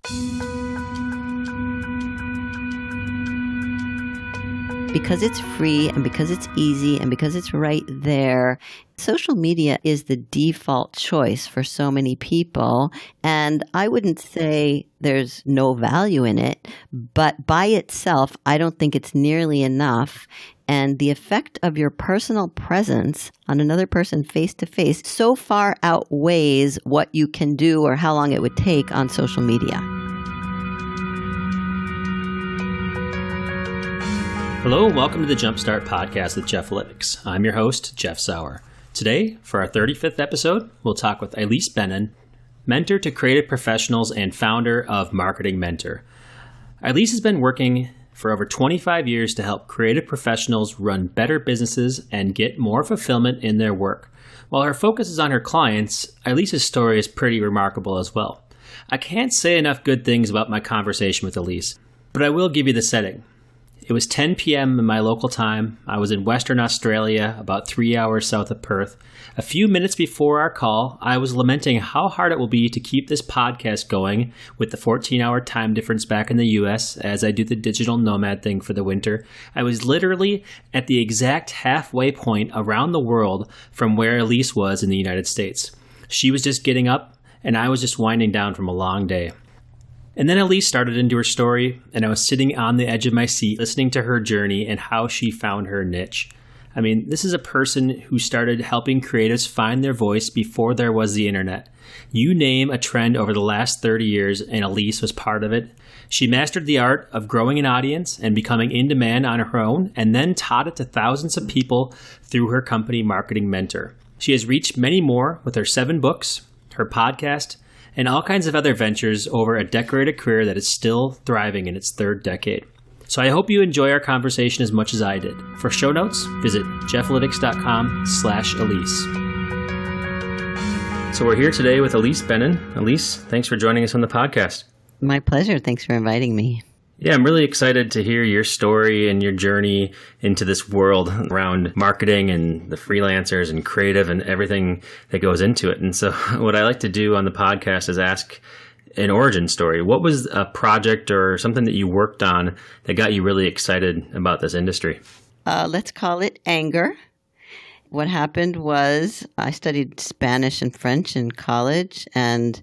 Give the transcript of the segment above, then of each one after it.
Because it's free and because it's easy and because it's right there, social media is the default choice for so many people. And I wouldn't say there's no value in it, but by itself, I don't think it's nearly enough. And the effect of your personal presence on another person face to face so far outweighs what you can do or how long it would take on social media. Hello, and welcome to the Jumpstart podcast with Jeffalytics. I'm your host, Jeff Sauer. Today, for our 35th episode, we'll talk with Ilise Benun, mentor to creative professionals and founder of Marketing Mentor. Ilise has been working for over 25 years to help creative professionals run better businesses and get more fulfillment in their work. While her focus is on her clients, Ilise's story is pretty remarkable as well. I can't say enough good things about my conversation with Ilise, but I will give you the setting. It was 10 p.m. in my local time. I was in Western Australia, about 3 hours south of Perth. A few minutes before our call, I was lamenting how hard it will be to keep this podcast going with the 14-hour time difference back in the U.S. as I do the digital nomad thing for the winter. I was literally at the exact halfway point around the world from where Ilise was in the United States. She was just getting up, and I was just winding down from a long day. And then Ilise started into her story, and I was sitting on the edge of my seat listening to her journey and how she found her niche. I mean, this is a person who started helping creatives find their voice before there was the internet. You name a trend over the last 30 years, and Ilise was part of it. She mastered the art of growing an audience and becoming in demand on her own, and then taught it to thousands of people through her company, Marketing Mentor. She has reached many more with her 7 books, her podcast, and all kinds of other ventures over a decorated career that is still thriving in its 3rd decade. So I hope you enjoy our conversation as much as I did. For show notes, visit jeffalytics.com/Ilise. So we're here today with Ilise Benun. Ilise, thanks for joining us on the podcast. My pleasure. Thanks for inviting me. Yeah, I'm really excited to hear your story and your journey into this world around marketing and the freelancers and creative and everything that goes into it. And so what I like to do on the podcast is ask an origin story. What was a project or something that you worked on that got you really excited about this industry? Let's call it anger. What happened was I studied Spanish and French in college and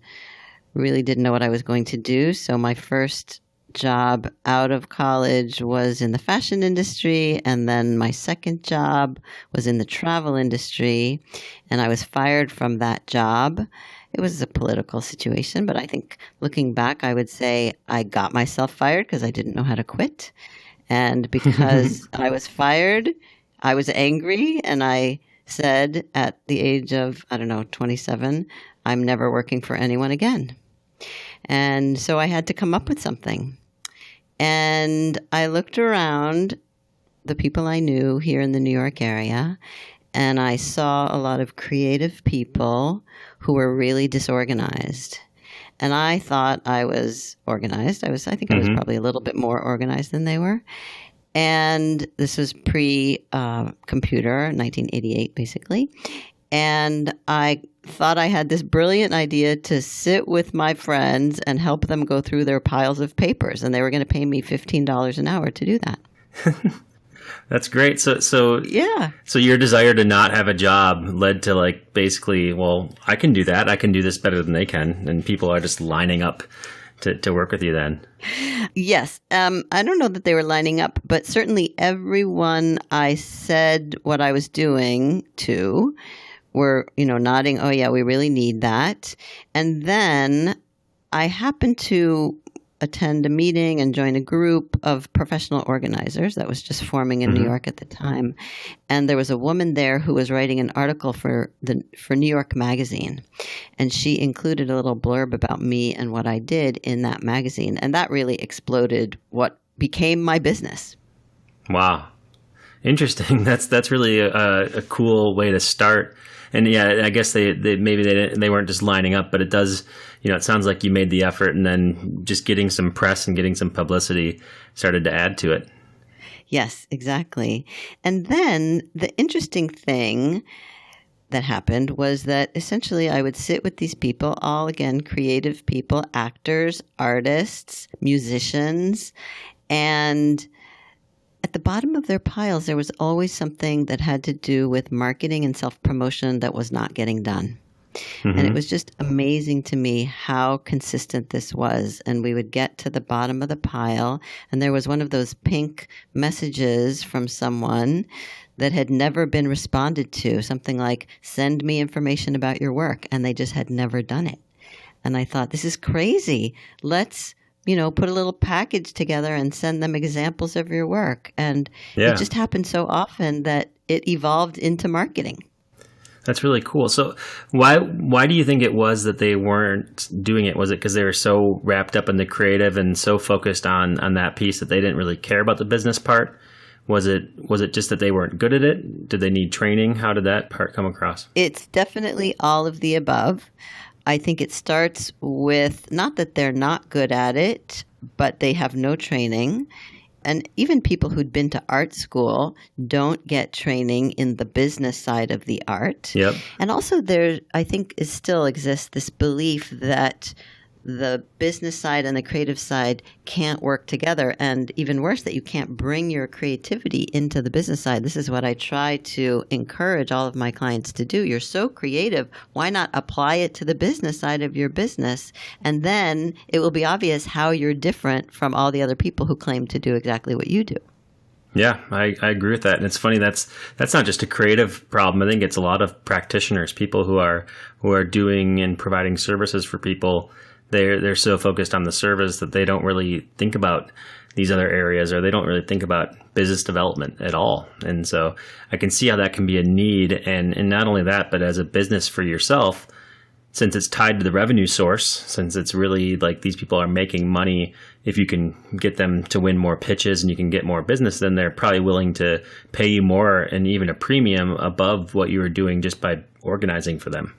really didn't know what I was going to do. So my first job out of college was in the fashion industry, and then my second job was in the travel industry, and I was fired from that job. It was a political situation, but I think looking back, I would say I got myself fired because I didn't know how to quit. And because I was fired, I was angry, and I said at the age of, 27, I'm never working for anyone again. And so I had to come up with something. And I looked around the people I knew here in the New York area, and I saw a lot of creative people who were really disorganized. And I thought I was organized. I think I was probably a little bit more organized than they were. And this was pre-computer, 1988, basically. And I thought I had this brilliant idea to sit with my friends and help them go through their piles of papers. And they were going to pay me $15 an hour to do that. That's great. So yeah. So your desire to not have a job led to basically, well, I can do that. I can do this better than they can. And people are just lining up to work with you then. Yes. I don't know that they were lining up, but certainly everyone I said what I was doing to were, nodding, oh yeah, we really need that. And then I happened to attend a meeting and join a group of professional organizers that was just forming in New York at the time. And there was a woman there who was writing an article for New York Magazine. And she included a little blurb about me and what I did in that magazine. And that really exploded what became my business. Wow. Interesting. That's really a cool way to start. And yeah, I guess they weren't just lining up, but it does, it sounds like you made the effort, and then just getting some press and getting some publicity started to add to it. Yes, exactly. And then the interesting thing that happened was that essentially I would sit with these people, all again, creative people, actors, artists, musicians, and at the bottom of their piles, there was always something that had to do with marketing and self-promotion that was not getting done. And it was just amazing to me how consistent this was. And we would get to the bottom of the pile, and there was one of those pink messages from someone that had never been responded to, something like, send me information about your work. And they just had never done it. And I thought, this is crazy. Let's, put a little package together and send them examples of your work. And it just happened so often that it evolved into marketing. That's really cool. So why do you think it was that they weren't doing it? Was it because they were so wrapped up in the creative and so focused on that piece that they didn't really care about the business part? Was it just that they weren't good at it? Did they need training? How did that part come across? It's definitely all of the above. I think it starts with not that they're not good at it, but they have no training. And even people who'd been to art school don't get training in the business side of the art. Yep. And also there, I think, still exists this belief that the business side and the creative side can't work together. And even worse, that you can't bring your creativity into the business side. This is what I try to encourage all of my clients to do. You're so creative. Why not apply it to the business side of your business? And then it will be obvious how you're different from all the other people who claim to do exactly what you do. Yeah, I agree with that. And it's funny, that's not just a creative problem. I think it's a lot of practitioners, people who are doing and providing services for people. They're so focused on the service that they don't really think about these other areas, or they don't really think about business development at all. And so I can see how that can be a need. And not only that, but as a business for yourself, since it's tied to the revenue source, since it's really like these people are making money, if you can get them to win more pitches and you can get more business, then they're probably willing to pay you more and even a premium above what you were doing just by organizing for them.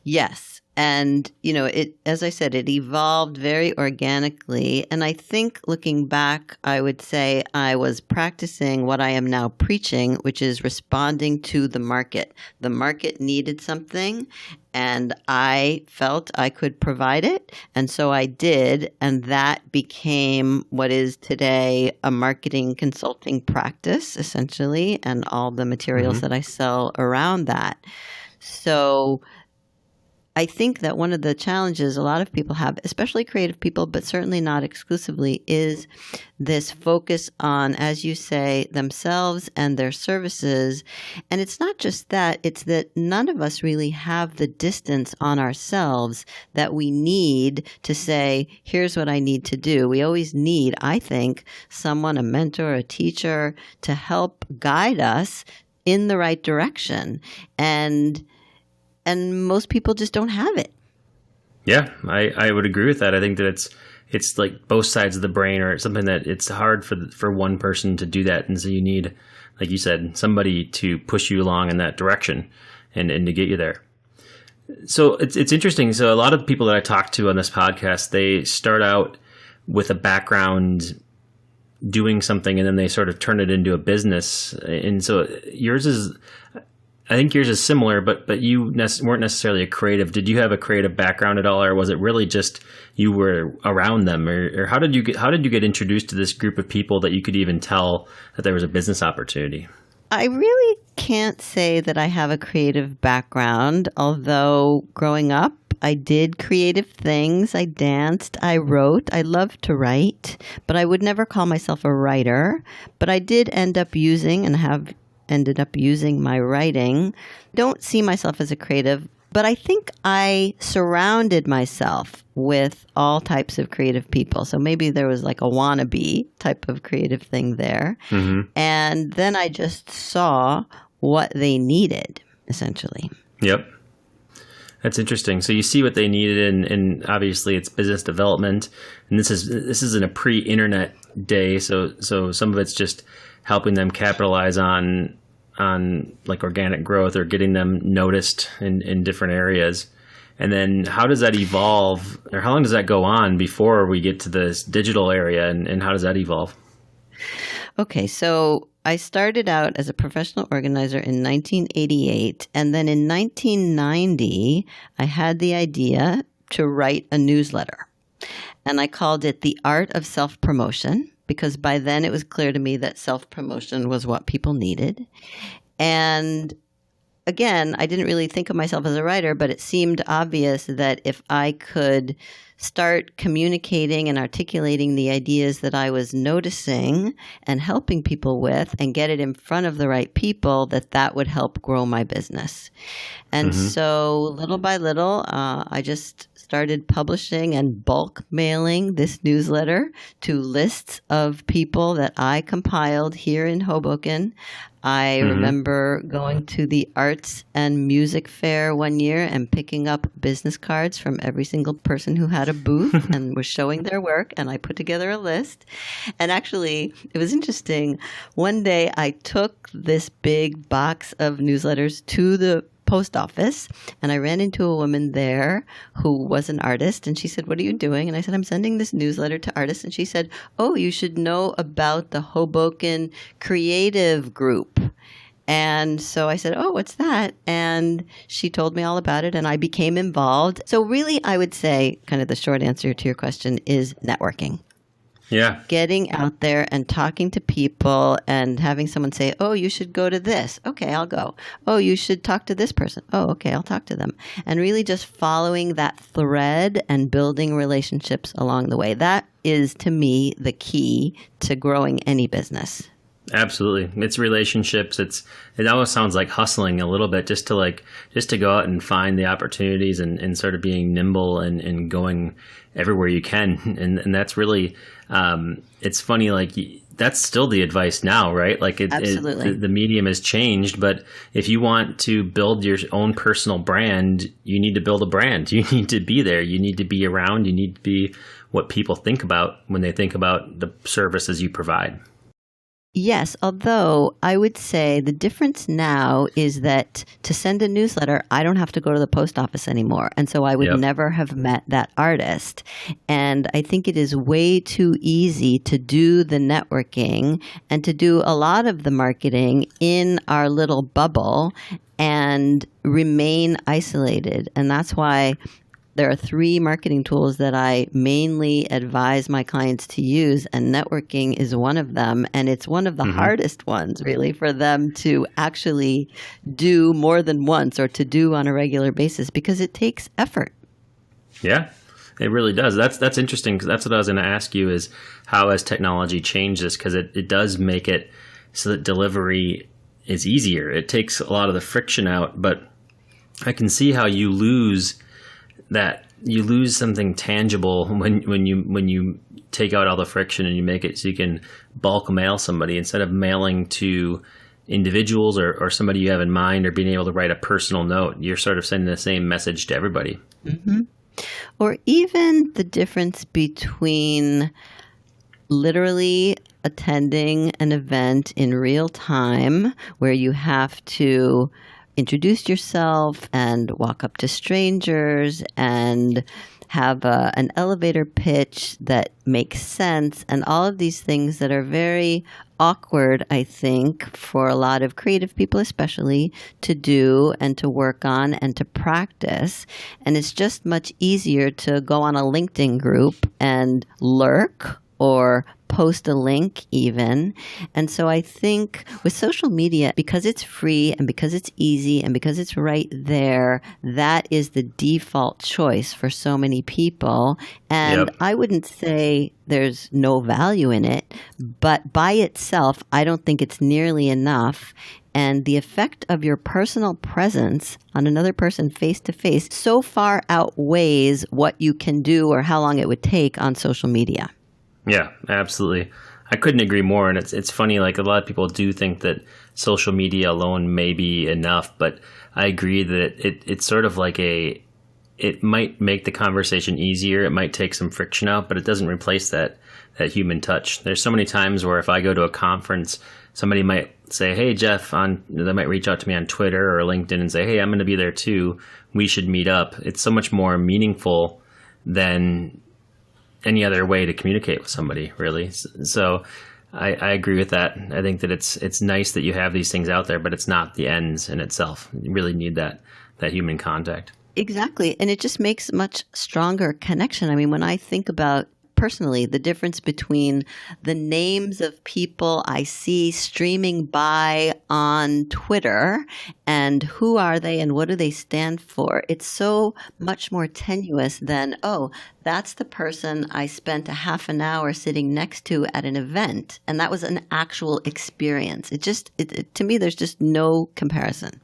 Yes. And, it, as I said, it evolved very organically. And I think looking back, I would say I was practicing what I am now preaching, which is responding to the market. The market needed something, and I felt I could provide it. And so I did. And that became what is today a marketing consulting practice, essentially, and all the materials that I sell around that. So I think that one of the challenges a lot of people have, especially creative people, but certainly not exclusively, is this focus on, as you say, themselves and their services. And it's not just that, it's that none of us really have the distance on ourselves that we need to say, here's what I need to do. We always need, I think, someone, a mentor, a teacher, to help guide us in the right direction. And most people just don't have it. Yeah, I would agree with that. I think that it's like both sides of the brain, or it's something that it's hard for one person to do that. And so you need, like you said, somebody to push you along in that direction and to get you there. So it's interesting. So a lot of people that I talk to on this podcast, they start out with a background doing something and then they sort of turn it into a business. And so I think yours is similar, but you weren't necessarily a creative. Did you have a creative background at all, or was it really just you were around them, or how did you get introduced to this group of people that you could even tell that there was a business opportunity? I really can't say that I have a creative background, although growing up, I did creative things. I danced, I wrote. I loved to write, but I would never call myself a writer. But I did end up using and have ended up using my writing. Don't see myself as a creative, but I think I surrounded myself with all types of creative people. So maybe there was like a wannabe type of creative thing there. And then I just saw what they needed, essentially. Yep. That's interesting. So you see what they needed, and obviously it's business development. And this isn't a pre-internet day, so some of it's just helping them capitalize on like organic growth or getting them noticed in different areas. And then how does that evolve, or how long does that go on before we get to this digital area, and how does that evolve? Okay, so I started out as a professional organizer in 1988, and then in 1990, I had the idea to write a newsletter. And I called it The Art of Self-Promotion, because by then it was clear to me that self-promotion was what people needed. And again, I didn't really think of myself as a writer, but it seemed obvious that if I could start communicating and articulating the ideas that I was noticing and helping people with and get it in front of the right people, that would help grow my business. And so little by little, I just started publishing and bulk mailing this newsletter to lists of people that I compiled here in Hoboken. I remember going to the arts and music fair one year and picking up business cards from every single person who had a booth and was showing their work, and I put together a list. And actually, it was interesting. One day I took this big box of newsletters to the post office, and I ran into a woman there who was an artist, and she said, "What are you doing?" And I said, "I'm sending this newsletter to artists." And she said, "Oh, you should know about the Hoboken Creative Group." And so I said, "Oh, what's that?" And she told me all about it, and I became involved. So really, I would say kind of the short answer to your question is networking. Yeah. Getting out there and talking to people and having someone say, "Oh, you should go to this." Okay, I'll go. "Oh, you should talk to this person." Oh, okay, I'll talk to them. And really just following that thread and building relationships along the way. That is, to me, the key to growing any business. Absolutely. It's relationships. It almost sounds like hustling a little bit, just to go out and find the opportunities and sort of being nimble and going everywhere you can. And that's really, it's funny, like that's still the advice now, right? Like Absolutely. The medium has changed, but if you want to build your own personal brand, you need to build a brand. You need to be there. You need to be around. You need to be what people think about when they think about the services you provide. Yes, although I would say the difference now is that to send a newsletter, I don't have to go to the post office anymore. And so I would never have met that artist. And I think it is way too easy to do the networking and to do a lot of the marketing in our little bubble and remain isolated. And that's why there are 3 marketing tools that I mainly advise my clients to use, and networking is one of them. And it's one of the hardest ones, really, for them to actually do more than once or to do on a regular basis because it takes effort. Yeah, it really does. That's interesting, because that's what I was going to ask you is how has technology changed this? Because it does make it so that delivery is easier. It takes a lot of the friction out, but I can see how you lose something tangible when you take out all the friction and you make it so you can bulk mail somebody instead of mailing to individuals or somebody you have in mind, or being able to write a personal note. You're sort of sending the same message to everybody. Or even the difference between literally attending an event in real time where you have to introduce yourself and walk up to strangers and have an elevator pitch that makes sense, and all of these things that are very awkward, I think, for a lot of creative people especially, to do and to work on and to practice. And it's just much easier to go on a LinkedIn group and lurk or post a link even. And so I think with social media, because it's free and because it's easy and because it's right there, that is the default choice for so many people. And I wouldn't say there's no value in it, but by itself, I don't think it's nearly enough. And the effect of your personal presence on another person face to face so far outweighs what you can do or how long it would take on social media. Yeah, absolutely. I couldn't agree more. And it's funny, like a lot of people do think that social media alone may be enough, but I agree that it's sort of like it might make the conversation easier. It might take some friction out, but it doesn't replace that human touch. There's so many times where if I go to a conference, somebody might say, "Hey, Jeff," they might reach out to me on Twitter or LinkedIn and say, "Hey, I'm going to be there too. We should meet up." It's so much more meaningful than any other way to communicate with somebody, really. So I agree with that. I think that it's nice that you have these things out there, but it's not the ends in itself. You really need that human contact. Exactly. And it just makes much stronger connection. I mean, when I think about personally the difference between the names of people I see streaming by on Twitter and who are they and what do they stand for, it's so much more tenuous than, oh, that's the person I spent a half an hour sitting next to at an event. And that was an actual experience. To me, there's just no comparison.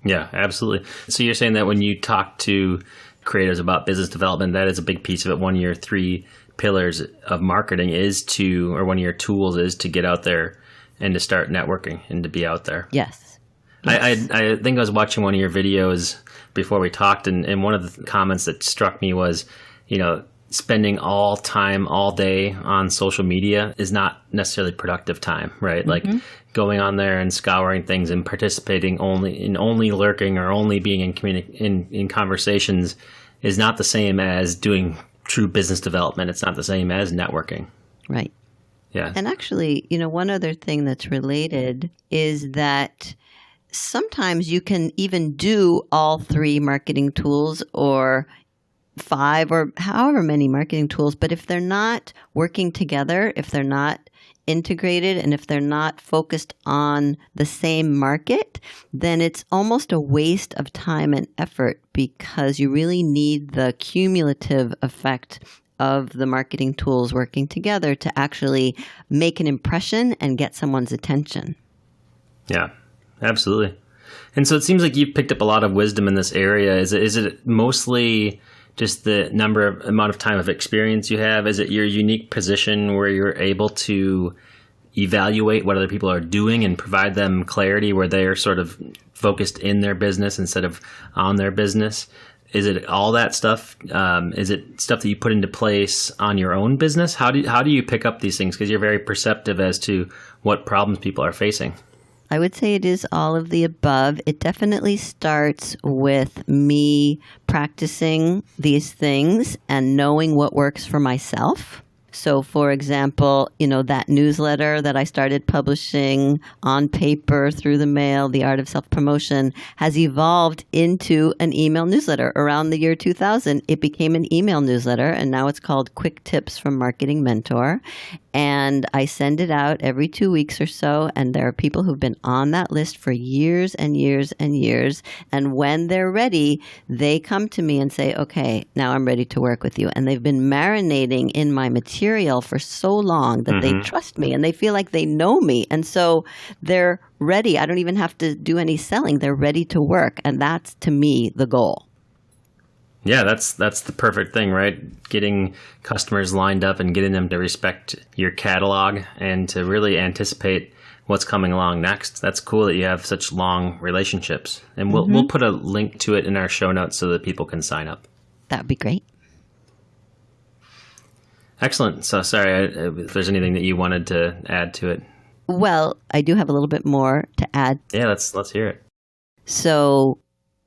Yeah, absolutely. So you're saying that when you talk to creators about business development, that is a big piece of it. One of your 3 pillars of marketing or one of your tools is to get out there and to start networking and to be out there. Yes. I think I was watching one of your videos before we talked, and one of the comments that struck me was, spending all day on social media is not necessarily productive time, right? Mm-hmm. Like going on there and scouring things and participating only lurking or only being in conversations is not the same as doing true business development. It's not the same as networking. Right. Yeah. And actually, one other thing that's related is that sometimes you can even do all 3 marketing tools or 5 or however many marketing tools, but if they're not working together, if they're not integrated, and if they're not focused on the same market, then it's almost a waste of time and effort because you really need the cumulative effect of the marketing tools working together to actually make an impression and get someone's attention. Yeah, absolutely. And so it seems like you've picked up a lot of wisdom in this area. Is it mostly just the amount of time of experience you have? Is it your unique position where you're able to evaluate what other people are doing and provide them clarity where they're sort of focused in their business instead of on their business? Is it all that stuff? Is it stuff that you put into place on your own business? How do you pick up these things? Because you're very perceptive as to what problems people are facing. I would say it is all of the above. It definitely starts with me practicing these things and knowing what works for myself. So, for example, that newsletter that I started publishing on paper through the mail, The Art of Self-Promotion, has evolved into an email newsletter. Around the year 2000, it became an email newsletter, and now it's called Quick Tips from Marketing Mentor. And I send it out every 2 weeks or so, and there are people who've been on that list for years and years and years. And when they're ready, they come to me and say, okay, now I'm ready to work with you. And they've been marinating in my material for so long that they trust me and they feel like they know me. And so they're ready. I don't even have to do any selling. They're ready to work. And that's, to me, the goal. Yeah, that's the perfect thing, right? Getting customers lined up and getting them to respect your catalog and to really anticipate what's coming along next. That's cool that you have such long relationships. And we'll put a link to it in our show notes so that people can sign up. That would be great. Excellent. So sorry if there's anything that you wanted to add to it. Well, I do have a little bit more to add. Yeah, let's hear it. So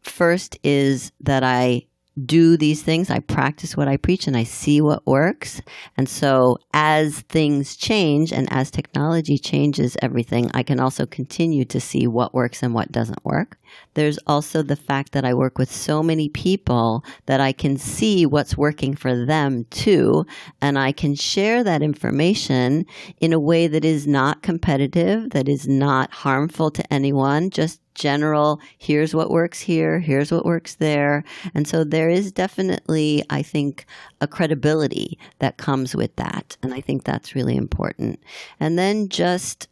first is that I do these things. I practice what I preach and I see what works. And so as things change and as technology changes everything, I can also continue to see what works and what doesn't work. There's also the fact that I work with so many people that I can see what's working for them too. And I can share that information in a way that is not competitive, that is not harmful to anyone, just general, here's what works here, here's what works there. And so there is definitely, I think, a credibility that comes with that. And I think that's really important. And then just,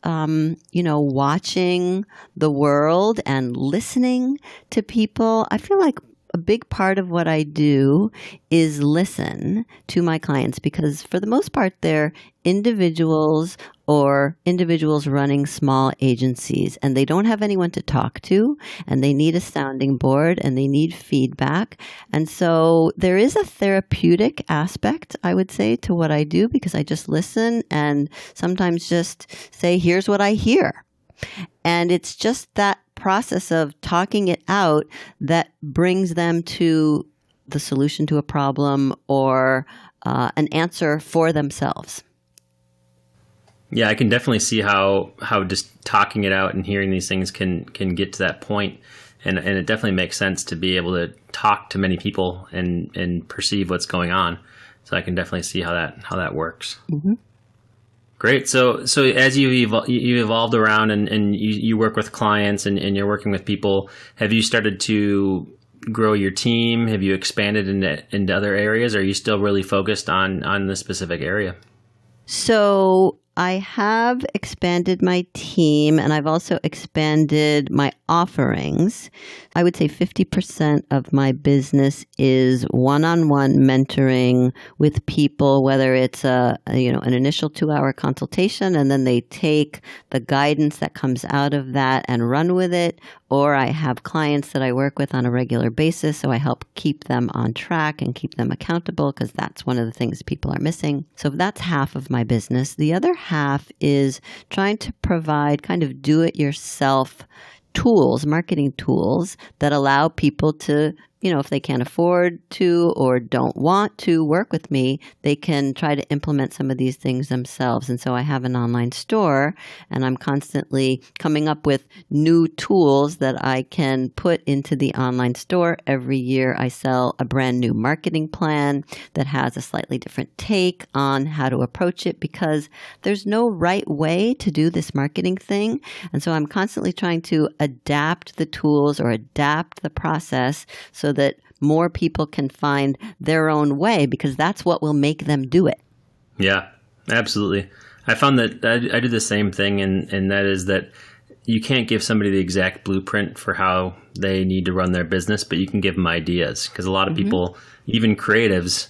watching the world and listening to people. I feel like a big part of what I do is listen to my clients because for the most part, they're individuals or individuals running small agencies and they don't have anyone to talk to and they need a sounding board and they need feedback. And so there is a therapeutic aspect, I would say, to what I do because I just listen and sometimes just say, here's what I hear. And it's just that process of talking it out that brings them to the solution to a problem or an answer for themselves. Yeah, I can definitely see how just talking it out and hearing these things can get to that point. And it definitely makes sense to be able to talk to many people and perceive what's going on. So I can definitely see how that works. Mm-hmm. Great. So as you evolved around and you work with clients and you're working with people, have you started to grow your team? Have you expanded into other areas? Or are you still really focused on this specific area? So I have expanded my team, and I've also expanded my offerings. I would say 50% of my business is one-on-one mentoring with people, whether it's an initial 2-hour consultation, and then they take the guidance that comes out of that and run with it, or I have clients that I work with on a regular basis, so I help keep them on track and keep them accountable, because that's one of the things people are missing. So that's half of my business. The other half is trying to provide kind of do-it-yourself tools, marketing tools that allow people to, if they can't afford to or don't want to work with me, they can try to implement some of these things themselves. And so I have an online store, and I'm constantly coming up with new tools that I can put into the online store. Every year I sell a brand new marketing plan that has a slightly different take on how to approach it, because there's no right way to do this marketing thing. And so I'm constantly trying to adapt the tools or adapt the process so that more people can find their own way, because that's what will make them do it. Yeah, absolutely. I found that I do the same thing, and that is that you can't give somebody the exact blueprint for how they need to run their business, but you can give them ideas, because a lot of people, even creatives,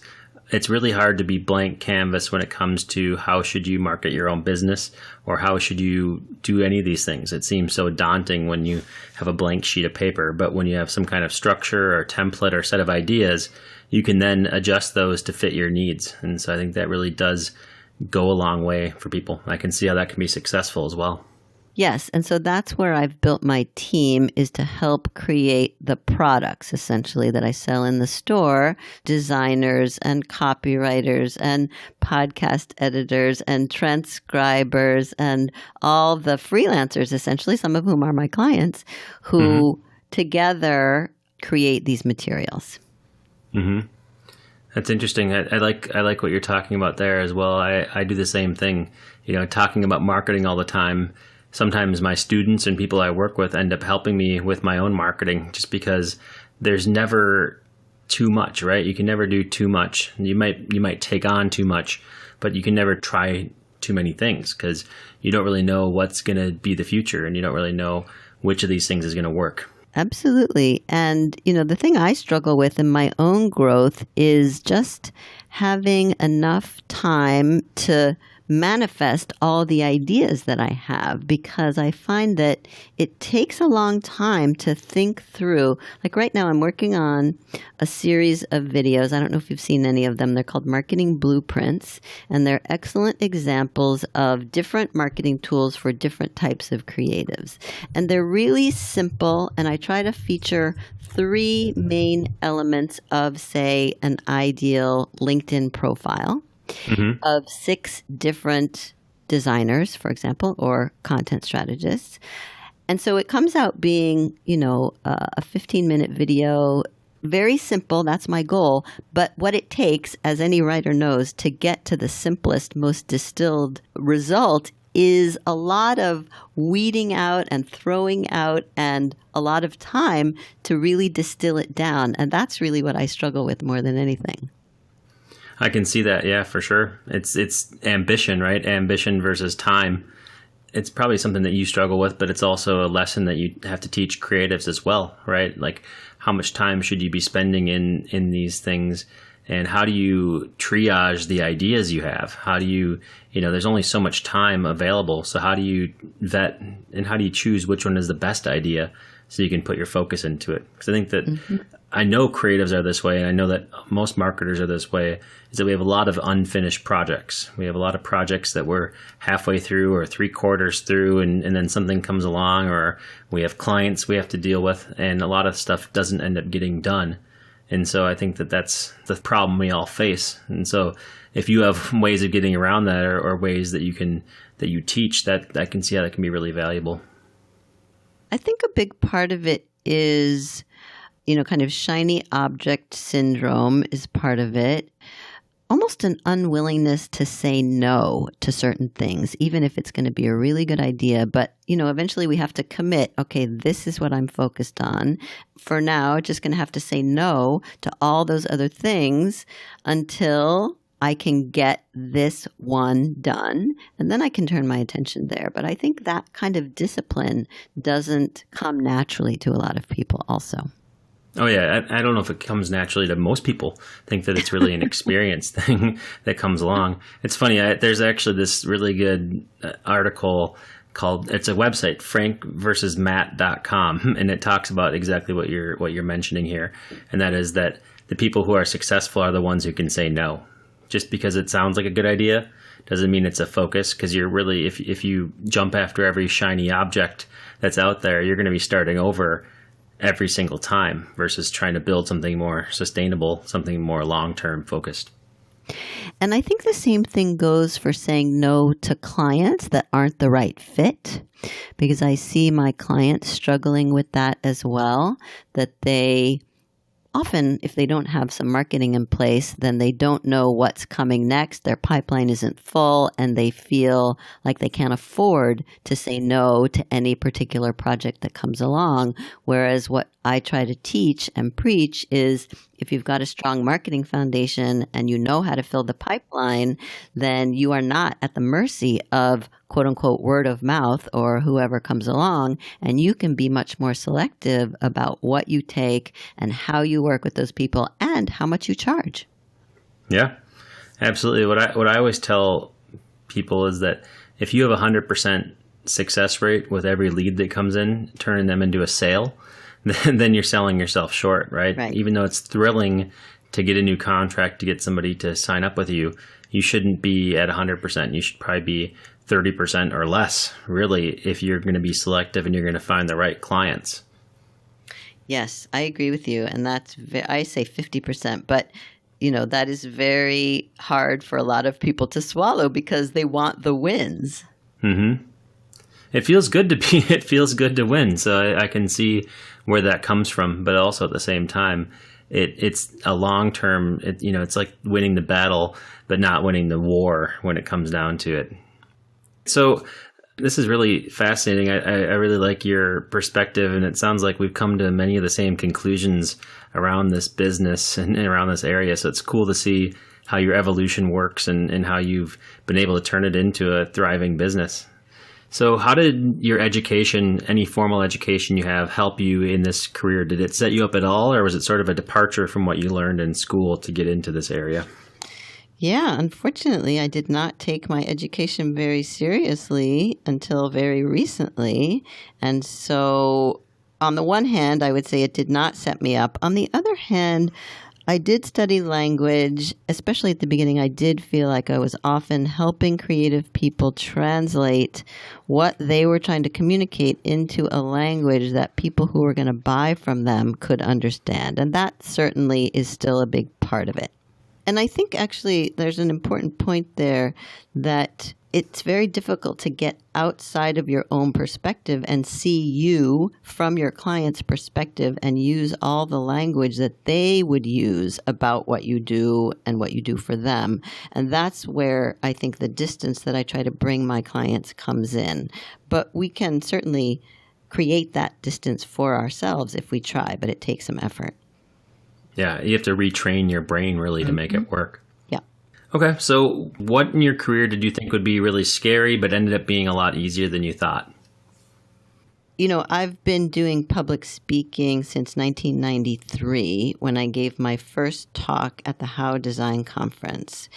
it's really hard to be blank canvas when it comes to how should you market your own business or how should you do any of these things. It seems so daunting when you have a blank sheet of paper, but when you have some kind of structure or template or set of ideas, you can then adjust those to fit your needs. And so I think that really does go a long way for people. I can see how that can be successful as well. Yes. And so that's where I've built my team, is to help create the products, essentially, that I sell in the store. Designers and copywriters and podcast editors and transcribers and all the freelancers, essentially, some of whom are my clients, who together create these materials. Mm-hmm. That's interesting. I like what you're talking about there as well. I do the same thing, talking about marketing all the time. Sometimes my students and people I work with end up helping me with my own marketing, just because there's never too much, right? You can never do too much. You might take on too much, but you can never try too many things, because you don't really know what's going to be the future, and you don't really know which of these things is going to work. Absolutely. And, the thing I struggle with in my own growth is just having enough time to manifest all the ideas that I have, because I find that it takes a long time to think through. Like right now, I'm working on a series of videos. I don't know if you've seen any of them. They're called Marketing Blueprints, and they're excellent examples of different marketing tools for different types of creatives. And they're really simple, and I try to feature 3 main elements of, say, an ideal LinkedIn profile. Of 6 different designers, for example, or content strategists. And so it comes out being, a 15-minute video, very simple. That's my goal. But what it takes, as any writer knows, to get to the simplest, most distilled result is a lot of weeding out and throwing out and a lot of time to really distill it down. And that's really what I struggle with more than anything. I can see that. Yeah, for sure. It's ambition, right? Ambition versus time. It's probably something that you struggle with, but it's also a lesson that you have to teach creatives as well, right? Like, how much time should you be spending in these things, and how do you triage the ideas you have? How do you, there's only so much time available. So how do you vet, and how do you choose which one is the best idea so you can put your focus into it? Because I think that I know creatives are this way, and I know that most marketers are this way, is that we have a lot of unfinished projects. We have a lot of projects that we're halfway through or 3/4 through, and then something comes along, or we have clients we have to deal with, and a lot of stuff doesn't end up getting done. And so I think that that's the problem we all face. And so if you have ways of getting around that or ways that you teach, that I can see how that can be really valuable. I think a big part of it is, kind of shiny object syndrome is part of it. Almost an unwillingness to say no to certain things, even if it's going to be a really good idea. But, eventually we have to commit, okay, this is what I'm focused on. For now, just going to have to say no to all those other things until I can get this one done. And then I can turn my attention there. But I think that kind of discipline doesn't come naturally to a lot of people also. Oh, yeah. I don't know if it comes naturally to most people. I think that it's really an experience thing that comes along. It's funny. There's actually this really good article called, it's a website, frankversusmatt.com, and it talks about exactly what you're mentioning here. And that is that the people who are successful are the ones who can say no. Just because it sounds like a good idea doesn't mean it's a focus, because you're really, if you jump after every shiny object that's out there, you're going to be starting over every single time versus trying to build something more sustainable, something more long-term focused. And I think the same thing goes for saying no to clients that aren't the right fit, because I see my clients struggling with that as well, that they often, if they don't have some marketing in place, then they don't know what's coming next. Their pipeline isn't full, and they feel like they can't afford to say no to any particular project that comes along. Whereas what I try to teach and preach is, if you've got a strong marketing foundation and you know how to fill the pipeline, then you are not at the mercy of quote unquote word of mouth or whoever comes along, and you can be much more selective about what you take and how you work with those people and how much you charge. Yeah, absolutely. What I always tell people is that if you have 100% success rate with every lead that comes in, turning them into a sale, then you're selling yourself short, right? Even though it's thrilling to get a new contract, to get somebody to sign up with you, you shouldn't be at 100%. You should probably be 30% or less, really, if you're going to be selective and you're going to find the right clients. Yes, I agree with you. And I say 50%, but that is very hard for a lot of people to swallow because they want the wins. Mm-hmm. It feels good to win. So I can see where that comes from, but also at the same time, it's a long-term, it's like winning the battle, but not winning the war when it comes down to it. So this is really fascinating. I really like your perspective, and it sounds like we've come to many of the same conclusions around this business and around this area. So it's cool to see how your evolution works and how you've been able to turn it into a thriving business. So how did your education, any formal education you have, help you in this career? Did it set you up at all, or was it sort of a departure from what you learned in school to get into this area? Yeah, unfortunately, I did not take my education very seriously until very recently. And so on the one hand, I would say it did not set me up. On the other hand, I did study language, especially at the beginning. I did feel like I was often helping creative people translate what they were trying to communicate into a language that people who were going to buy from them could understand. And that certainly is still a big part of it. And I think actually there's an important point there that it's very difficult to get outside of your own perspective and see you from your client's perspective and use all the language that they would use about what you do and what you do for them. And that's where I think the distance that I try to bring my clients comes in. But we can certainly create that distance for ourselves if we try, but it takes some effort. Yeah, you have to retrain your brain really to make it work. Yeah. Okay, so what in your career did you think would be really scary but ended up being a lot easier than you thought? I've been doing public speaking since 1993 when I gave my first talk at the How Design Conference.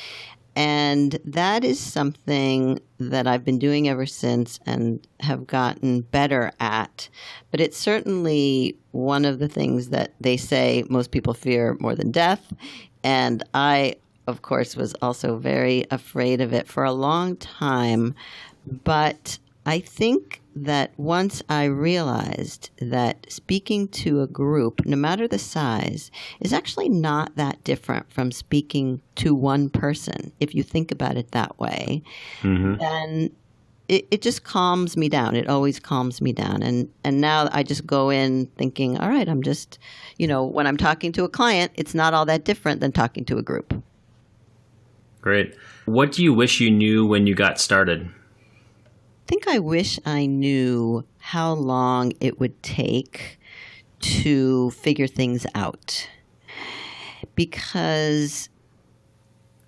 And that is something that I've been doing ever since and have gotten better at. But it's certainly one of the things that they say most people fear more than death. And I, of course, was also very afraid of it for a long time. But I think that once I realized that speaking to a group, no matter the size, is actually not that different from speaking to one person, if you think about it that way, then it just calms me down. It always calms me down. And now I just go in thinking, all right, I'm just, when I'm talking to a client, it's not all that different than talking to a group. Great. What do you wish you knew when you got started? I think I wish I knew how long it would take to figure things out. Because,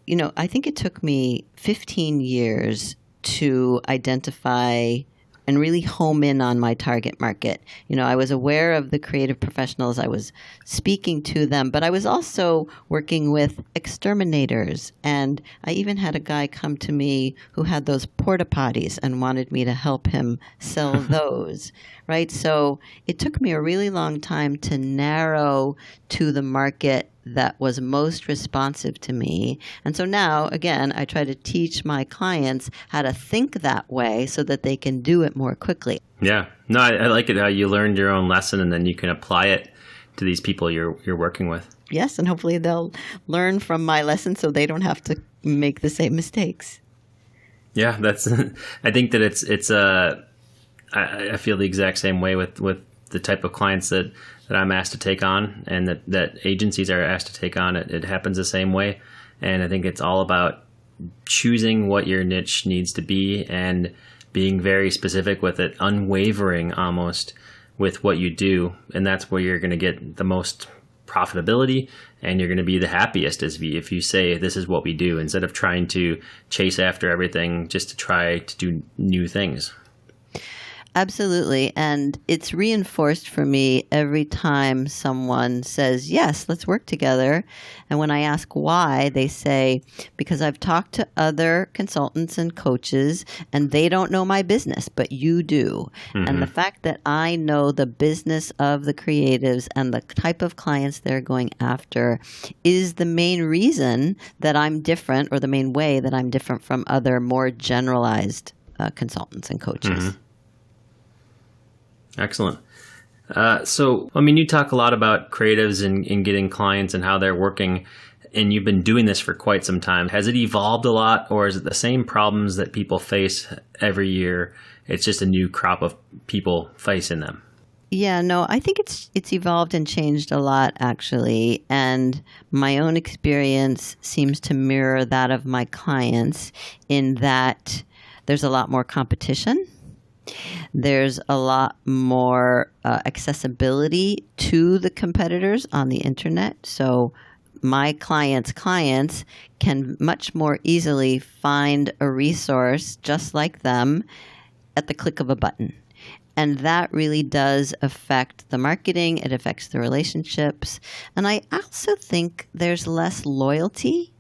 I think it took me 15 years to identify and really home in on my target market. I was aware of the creative professionals. I was speaking to them, but I was also working with exterminators. And I even had a guy come to me who had those porta potties and wanted me to help him sell those, right? So it took me a really long time to narrow to the market that was most responsive to me. And so now, again, I try to teach my clients how to think that way so that they can do it more quickly. Yeah. No, I like it how you learned your own lesson and then you can apply it to these people you're working with. Yes, and hopefully they'll learn from my lesson so they don't have to make the same mistakes. Yeah, that's. I think that it's. I feel the exact same way with the type of clients that I'm asked to take on, and that agencies are asked to take on. It happens the same way, and I think it's all about choosing what your niche needs to be and being very specific with it, unwavering almost with what you do, and that's where you're going to get the most profitability and you're going to be the happiest if you say this is what we do instead of trying to chase after everything just to try to do new things. Absolutely. And it's reinforced for me every time someone says, yes, let's work together. And when I ask why, they say, because I've talked to other consultants and coaches and they don't know my business, but you do. Mm-hmm. And the fact that I know the business of the creatives and the type of clients they're going after is the main reason that I'm different, or the main way that I'm different from other more generalized consultants and coaches. Mm-hmm. Excellent. So, you talk a lot about creatives and getting clients and how they're working, and you've been doing this for quite some time. Has it evolved a lot, or is it the same problems that people face every year? It's just a new crop of people facing them. Yeah, no, I think it's evolved and changed a lot, actually. And my own experience seems to mirror that of my clients in that there's a lot more competition. There's a lot more accessibility to the competitors on the internet. So my clients' clients can much more easily find a resource just like them at the click of a button. And that really does affect the marketing. It affects the relationships. And I also think there's less loyalty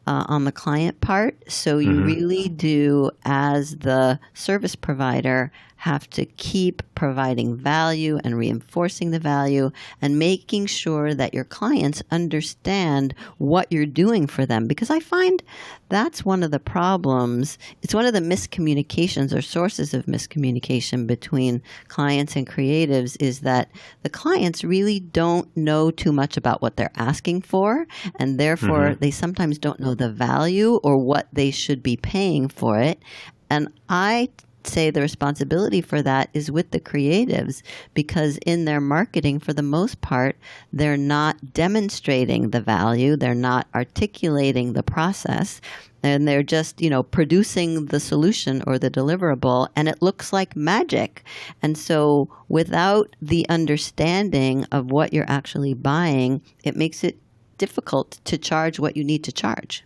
on the client part. So you really do, as the service provider, have to keep providing value and reinforcing the value and making sure that your clients understand what you're doing for them. Because I find that's one of the problems. It's one of the miscommunications or sources of miscommunication between clients and creatives, is that the clients really don't know too much about what they're asking for, and therefore they sometimes don't know the value or what they should be paying for it. And I say the responsibility for that is with the creatives, because in their marketing, for the most part, they're not demonstrating the value, they're not articulating the process, and they're just, producing the solution or the deliverable, and it looks like magic. And so without the understanding of what you're actually buying, it makes it difficult to charge what you need to charge.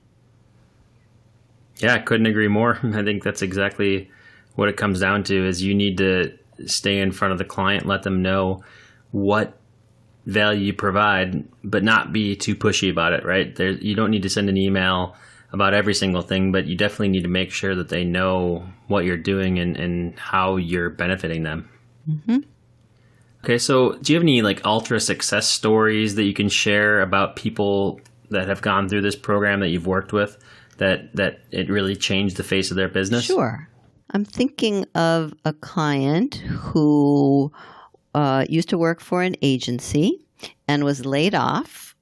Yeah, I couldn't agree more. I think that's exactly what it comes down to, is you need to stay in front of the client, let them know what value you provide, but not be too pushy about it, right? You don't need to send an email about every single thing, but you definitely need to make sure that they know what you're doing and how you're benefiting them. Mm-hmm. Okay, so do you have any ultra success stories that you can share about people that have gone through this program that you've worked with that it really changed the face of their business? Sure. I'm thinking of a client who used to work for an agency and was laid off.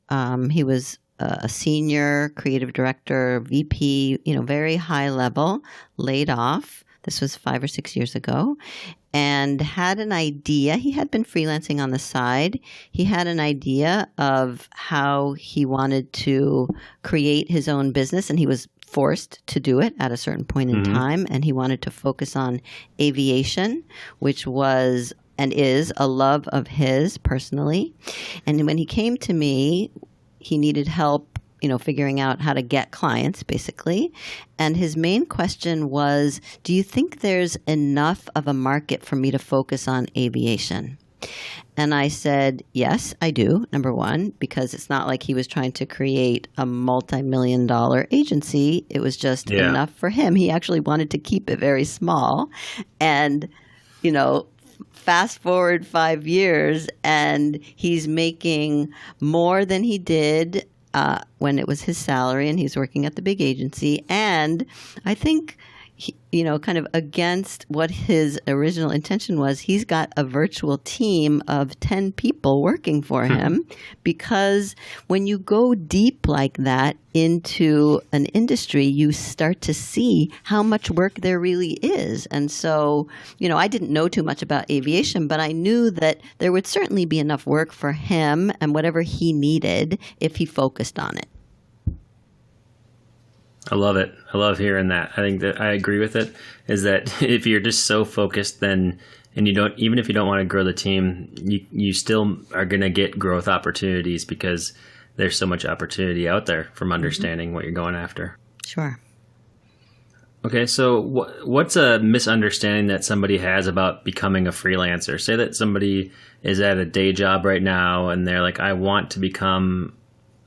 He was a senior creative director, VP, very high level, laid off. This was 5 or 6 years ago, and had an idea. He had been freelancing on the side. He had an idea of how he wanted to create his own business, and he was forced to do it at a certain point in time. And he wanted to focus on aviation, which was and is a love of his personally. And when he came to me, he needed help, figuring out how to get clients, basically. And his main question was, do you think there's enough of a market for me to focus on aviation? And I said, yes, I do, number one, because it's not like he was trying to create a multi-million-dollar agency. It was just enough for him. He actually wanted to keep it very small. And, fast forward 5 years, and he's making more than he did when it was his salary, and he's working at the big agency. And I think, kind of against what his original intention was, he's got a virtual team of 10 people working for him, because when you go deep like that into an industry, you start to see how much work there really is. And so, I didn't know too much about aviation, but I knew that there would certainly be enough work for him and whatever he needed if he focused on it. I love it. I love hearing that. I think that I agree with it, is that if you're just so focused, then, and even if you don't want to grow the team, you still are going to get growth opportunities, because there's so much opportunity out there from understanding what you're going after. Sure. Okay. So what's a misunderstanding that somebody has about becoming a freelancer? Say that somebody is at a day job right now and they're like, I want to become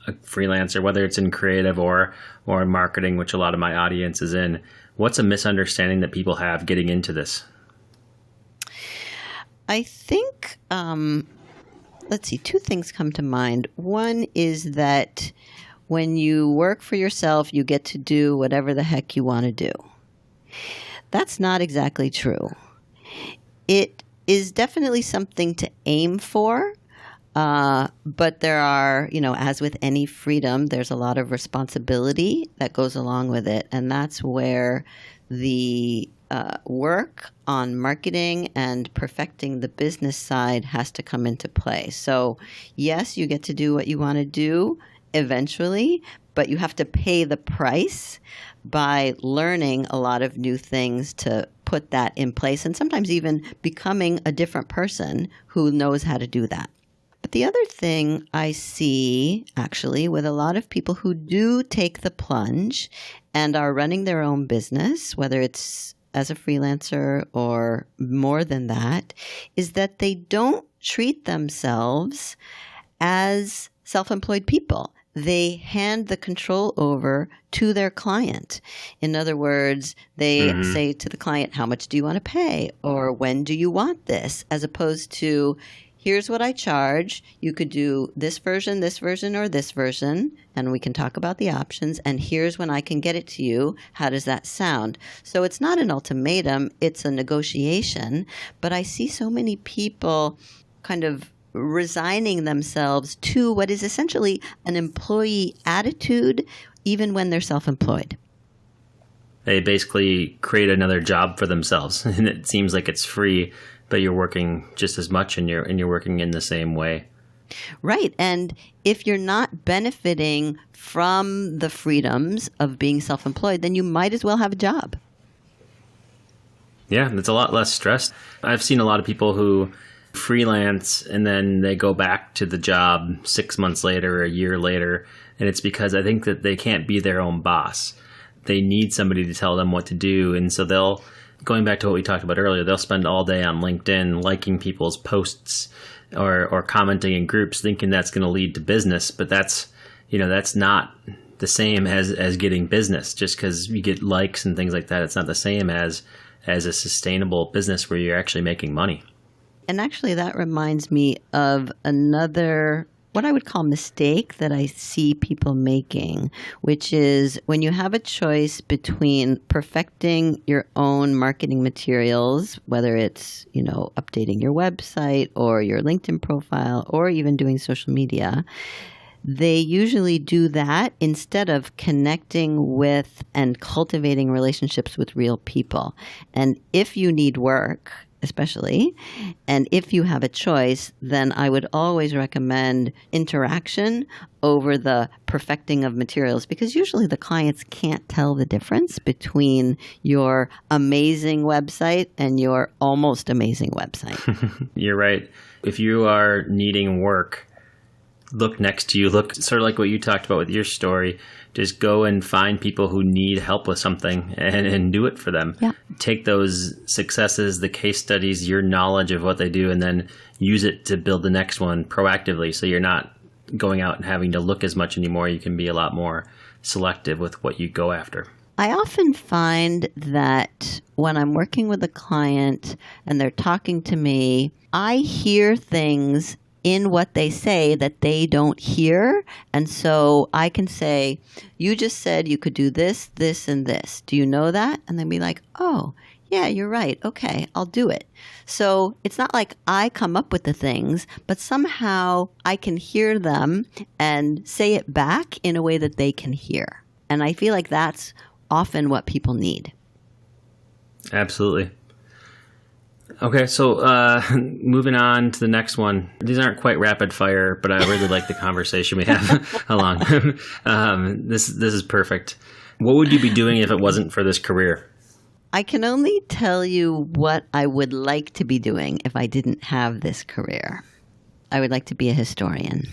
a freelancer, whether it's in creative or in marketing, which a lot of my audience is in. What's a misunderstanding that people have getting into this? I think, let's see, two things come to mind. One is that when you work for yourself, you get to do whatever the heck you want to do. That's not exactly true. It is definitely something to aim for. But there are, as with any freedom, there's a lot of responsibility that goes along with it. And that's where the work on marketing and perfecting the business side has to come into play. So yes, you get to do what you want to do eventually, but you have to pay the price by learning a lot of new things to put that in place, and sometimes even becoming a different person who knows how to do that. But the other thing I see, actually, with a lot of people who do take the plunge and are running their own business, whether it's as a freelancer or more than that, is that they don't treat themselves as self-employed people. They hand the control over to their client. In other words, they say to the client, how much do you want to pay? Or when do you want this? As opposed to, here's what I charge. You could do this version, or this version, and we can talk about the options. And here's when I can get it to you. How does that sound? So it's not an ultimatum. It's a negotiation. But I see so many people kind of resigning themselves to what is essentially an employee attitude, even when they're self-employed. They basically create another job for themselves, and it seems like it's free, but you're working just as much, and you're working in the same way. Right. And if you're not benefiting from the freedoms of being self-employed, then you might as well have a job. Yeah, it's a lot less stress. I've seen a lot of people who freelance and then they go back to the job 6 months later or a year later, and it's because I think that they can't be their own boss. They need somebody to tell them what to do, and so going back to what we talked about earlier, they'll spend all day on LinkedIn liking people's posts or commenting in groups, thinking that's going to lead to business. But that's not the same as getting business. Just because you get likes and things like that, it's not the same as a sustainable business where you're actually making money. And actually, that reminds me of another what I would call mistake that I see people making, which is when you have a choice between perfecting your own marketing materials, whether it's, updating your website or your LinkedIn profile or even doing social media, they usually do that instead of connecting with and cultivating relationships with real people. And if you need work, especially, and if you have a choice, then I would always recommend interaction over the perfecting of materials, because usually the clients can't tell the difference between your amazing website and your almost amazing website. You're right. If you are needing work, look next to you. Look sort of like what you talked about with your story. Just go and find people who need help with something and do it for them. Yeah. Take those successes, the case studies, your knowledge of what they do, and then use it to build the next one proactively. So you're not going out and having to look as much anymore. You can be a lot more selective with what you go after. I often find that when I'm working with a client and they're talking to me, I hear things in what they say that they don't hear. And so I can say, you just said you could do this, this, and this. Do you know that? And they'd be like, oh, yeah, you're right. Okay, I'll do it. So it's not like I come up with the things, but somehow I can hear them and say it back in a way that they can hear. And I feel like that's often what people need. Alabsolutely. Okay, so moving on to the next one. These aren't quite rapid fire, but I really like the conversation we have along. This is perfect. What would you be doing if it wasn't for this career? I can only tell you what I would like to be doing if I didn't have this career. I would like to be a historian.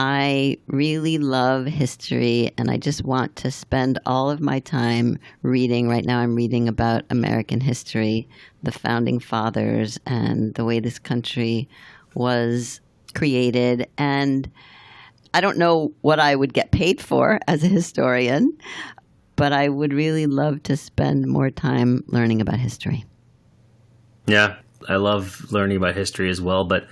I really love history, and I just want to spend all of my time reading. Right now I'm reading about American history, the founding fathers, and the way this country was created. And I don't know what I would get paid for as a historian, but I would really love to spend more time learning about history. Yeah, I love learning about history as well, but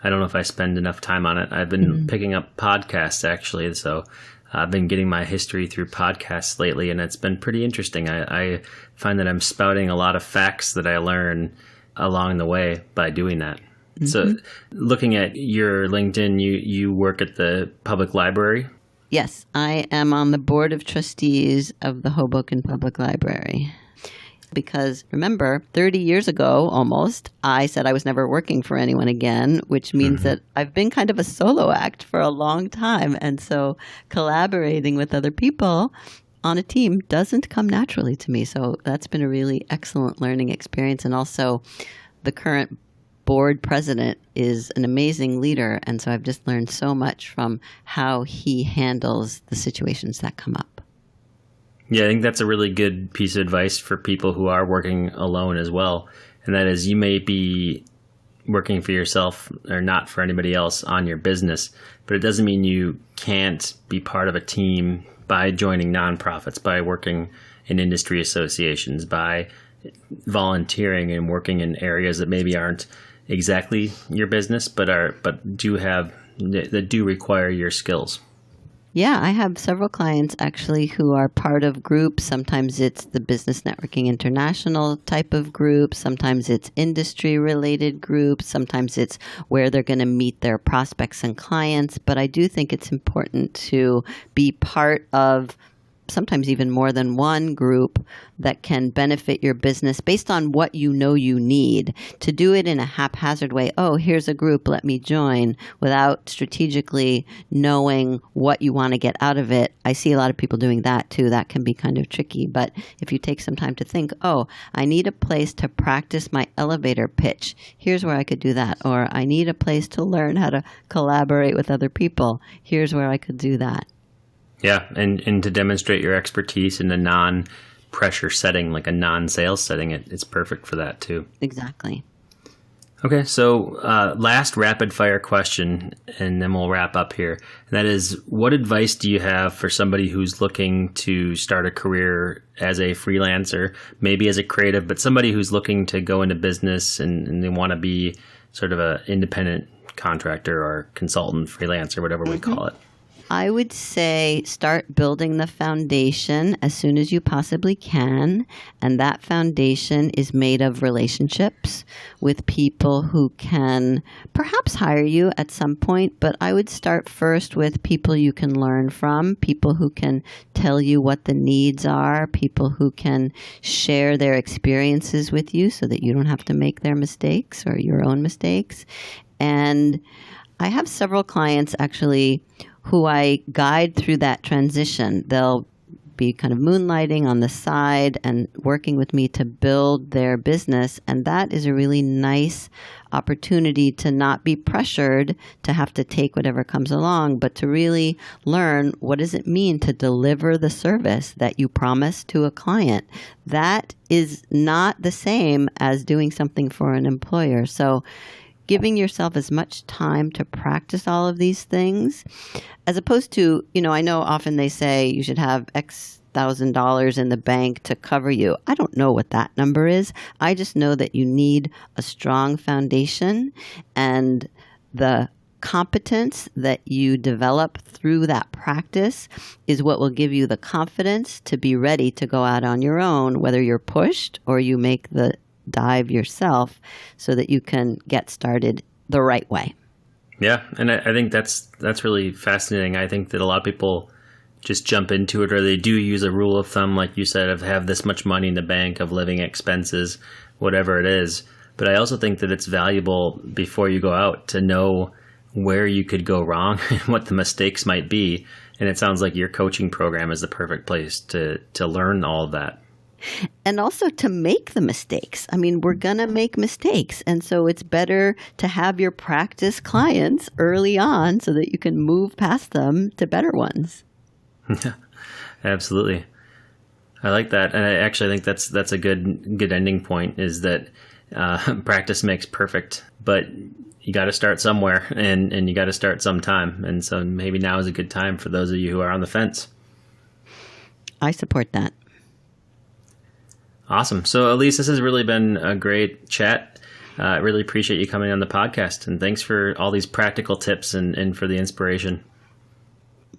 I don't know if I spend enough time on it. I've been picking up podcasts, actually. So I've been getting my history through podcasts lately, and it's been pretty interesting. I find that I'm spouting a lot of facts that I learn along the way by doing that. Mm-hmm. So looking at your LinkedIn, you work at the public library? Yes, I am on the board of trustees of the Hoboken Public Library. Because remember, 30 years ago almost, I said I was never working for anyone again, which means that I've been kind of a solo act for a long time. And so collaborating with other people on a team doesn't come naturally to me. So that's been a really excellent learning experience. And also the current board president is an amazing leader. And so I've just learned so much from how he handles the situations that come up. Yeah, I think that's a really good piece of advice for people who are working alone as well. And that is, you may be working for yourself or not for anybody else on your business, but it doesn't mean you can't be part of a team by joining nonprofits, by working in industry associations, by volunteering and working in areas that maybe aren't exactly your business, but do require your skills. Yeah, I have several clients actually who are part of groups. Sometimes it's the Business Networking International type of group. Sometimes it's industry-related groups. Sometimes it's where they're going to meet their prospects and clients. But I do think it's important to be part of sometimes even more than one group that can benefit your business based on what you know you need. To do it in a haphazard way, oh, here's a group, let me join, without strategically knowing what you want to get out of it. I see a lot of people doing that too. That can be kind of tricky. But if you take some time to think, oh, I need a place to practice my elevator pitch. Here's where I could do that. Or I need a place to learn how to collaborate with other people. Here's where I could do that. Yeah, and to demonstrate your expertise in a non-pressure setting, like a non-sales setting, it's perfect for that too. Exactly. Okay, so last rapid-fire question, and then we'll wrap up here. That is, what advice do you have for somebody who's looking to start a career as a freelancer, maybe as a creative, but somebody who's looking to go into business and they want to be sort of an independent contractor or consultant, freelance, or whatever we call it? I would say start building the foundation as soon as you possibly can. And that foundation is made of relationships with people who can perhaps hire you at some point. But I would start first with people you can learn from, people who can tell you what the needs are, people who can share their experiences with you so that you don't have to make their mistakes or your own mistakes. And I have several clients actually who I guide through that transition. They'll be kind of moonlighting on the side and working with me to build their business. And that is a really nice opportunity to not be pressured to have to take whatever comes along, but to really learn what does it mean to deliver the service that you promise to a client. That is not the same as doing something for an employer. So giving yourself as much time to practice all of these things, as opposed to, I know often they say you should have X $1,000 in the bank to cover you. I don't know what that number is. I just know that you need a strong foundation, and the competence that you develop through that practice is what will give you the confidence to be ready to go out on your own, whether you're pushed or you make the dive yourself, so that you can get started the right way. Yeah, and I think that's really fascinating. I think that a lot of people just jump into it, or they do use a rule of thumb, like you said, of have this much money in the bank, of living expenses, whatever it is. But I also think that it's valuable before you go out to know where you could go wrong and what the mistakes might be. And it sounds like your coaching program is the perfect place to learn all of that. And also to make the mistakes. I mean, we're going to make mistakes. And so it's better to have your practice clients early on so that you can move past them to better ones. Absolutely. I like that. And I actually think that's a good ending point, is that practice makes perfect. But you got to start somewhere, and you got to start sometime. And so maybe now is a good time for those of you who are on the fence. I support that. Awesome. So, Ilise, this has really been a great chat. I really appreciate you coming on the podcast, and thanks for all these practical tips and for the inspiration.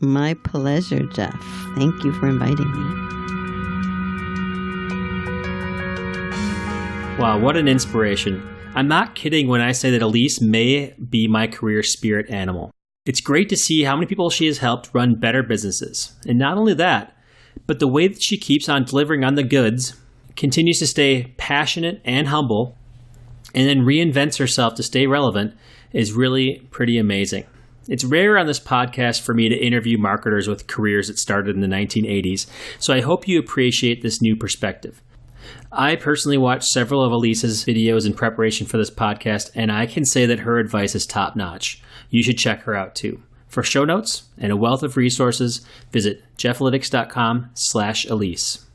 My pleasure, Jeff. Thank you for inviting me. Wow, what an inspiration. I'm not kidding when I say that Ilise may be my career spirit animal. It's great to see how many people she has helped run better businesses. And not only that, but the way that she keeps on delivering on the goods, continues to stay passionate and humble, and then reinvents herself to stay relevant is really pretty amazing. It's rare on this podcast for me to interview marketers with careers that started in the 1980s, so I hope you appreciate this new perspective. I personally watched several of Ilise's videos in preparation for this podcast, and I can say that her advice is top-notch. You should check her out too. For show notes and a wealth of resources, visit Jeffalytics.com/Ilise.